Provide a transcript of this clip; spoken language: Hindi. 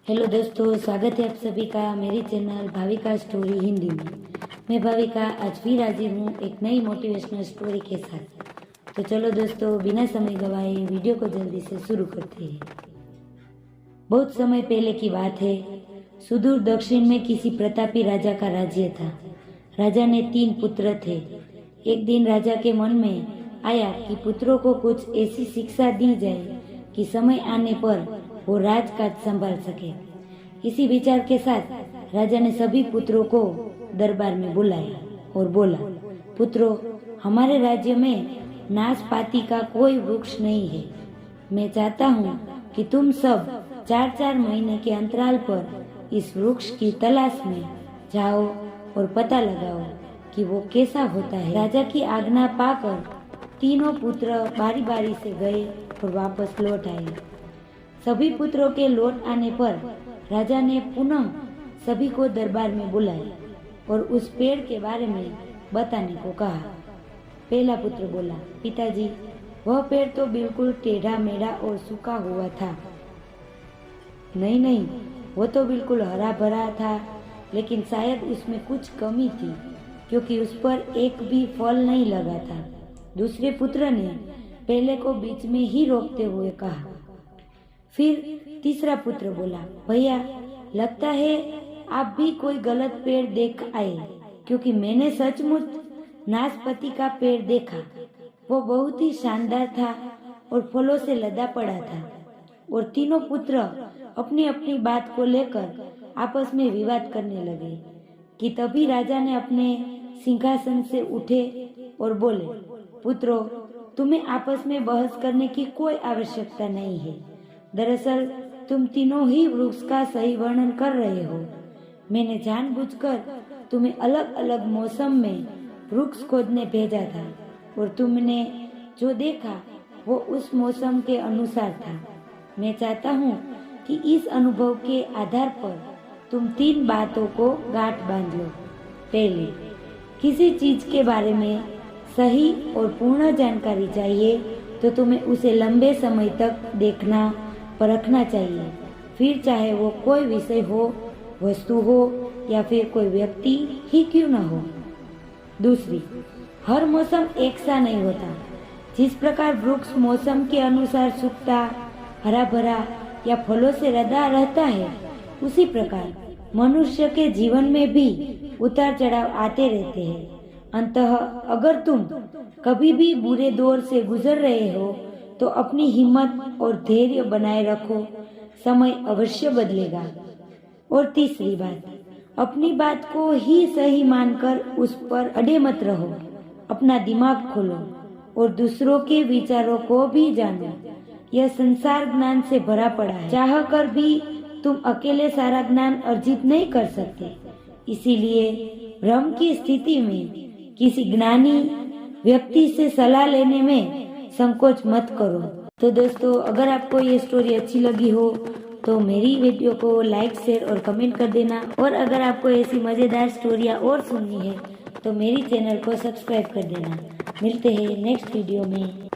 हेलो दोस्तों, स्वागत है आप सभी का मेरी चैनल भाविका स्टोरी हिंदी में। मैं भाविका आज फिर हाजिर हूँ एक नई मोटिवेशनल स्टोरी के साथ। तो चलो दोस्तों, बिना समय गवाए वीडियो को जल्दी से शुरू करते हैं। बहुत समय पहले की बात है। सुदूर दक्षिण में किसी प्रतापी राजा का राज्य था। राजा ने 3 पुत्र थे। एक दिन राजा के मन में आया कि पुत्रों को कुछ ऐसी शिक्षा दी जाए कि समय आने पर वो राजकाज संभाल सके। इसी विचार के साथ राजा ने सभी पुत्रों को दरबार में बुलाया और बोला, पुत्रों, हमारे राज्य में नाशपाती का कोई वृक्ष नहीं है। मैं चाहता हूँ कि तुम सब 4-4 महीने के अंतराल पर इस वृक्ष की तलाश में जाओ और पता लगाओ कि वो कैसा होता है। राजा की आज्ञा पाकर तीनों पुत्र बारी बारी से गए और वापस लौट आए। सभी पुत्रों के लौट आने पर राजा ने पुनः सभी को दरबार में बुलाया और उस पेड़ के बारे में बताने को कहा। पहला पुत्र बोला, पिताजी, वह पेड़ तो बिल्कुल टेढ़ा मेढ़ा और सूखा हुआ था। नहीं, वो तो बिल्कुल हरा भरा था, लेकिन शायद उसमें कुछ कमी थी क्योंकि उस पर एक भी फल नहीं लगा था। दूसरे पुत्र ने पहले को बीच में ही रोकते हुए कहा। फिर तीसरा पुत्र बोला, भैया, लगता है आप भी कोई गलत पेड़ देख आए, क्योंकि मैंने सचमुच नाशपाती का पेड़ देखा। वो बहुत ही शानदार था और फलों से लदा पड़ा था। और तीनों पुत्र अपनी अपनी बात को लेकर आपस में विवाद करने लगे कि तभी राजा ने अपने सिंहासन से उठे और बोले, पुत्रों, तुम्हें आपस में बहस करने की कोई आवश्यकता नहीं है। दरअसल तुम तीनों ही वृक्ष का सही वर्णन कर रहे हो। मैंने जानबूझकर तुम्हें अलग अलग मौसम में वृक्ष खोजने भेजा था और तुमने जो देखा वो उस मौसम के अनुसार था। मैं चाहता हूँ कि इस अनुभव के आधार पर तुम 3 बातों को गांठ बांध लो। पहले, किसी चीज के बारे में सही और पूर्ण जानकारी चाहिए तो तुम्हें उसे लंबे समय तक देखना परखना चाहिए, फिर चाहे वो कोई विषय हो, वस्तु हो या फिर कोई व्यक्ति ही क्यों न हो। दूसरी, हर मौसम एक सा नहीं होता। जिस प्रकार वृक्ष मौसम के अनुसार सूखता, हरा भरा या फलों से लदा रहता है, उसी प्रकार मनुष्य के जीवन में भी उतार चढ़ाव आते रहते हैं। अंततः अगर तुम कभी भी बुरे दौर से गुजर रहे हो तो अपनी हिम्मत और धैर्य बनाए रखो, समय अवश्य बदलेगा। और तीसरी बात, अपनी बात को ही सही मानकर उस पर अड़े मत रहो। अपना दिमाग खोलो और दूसरों के विचारों को भी जानो। यह संसार ज्ञान से भरा पड़ा है। चाह कर भी तुम अकेले सारा ज्ञान अर्जित नहीं कर सकते। इसीलिए भ्रम की स्थिति में किसी ज्ञानी व्यक्ति से सलाह लेने में संकोच मत करो। तो दोस्तों, अगर आपको ये स्टोरी अच्छी लगी हो तो मेरी वीडियो को लाइक, शेयर और कमेंट कर देना। और अगर आपको ऐसी मजेदार स्टोरियाँ और सुननी है तो मेरी चैनल को सब्सक्राइब कर देना। मिलते हैं नेक्स्ट वीडियो में।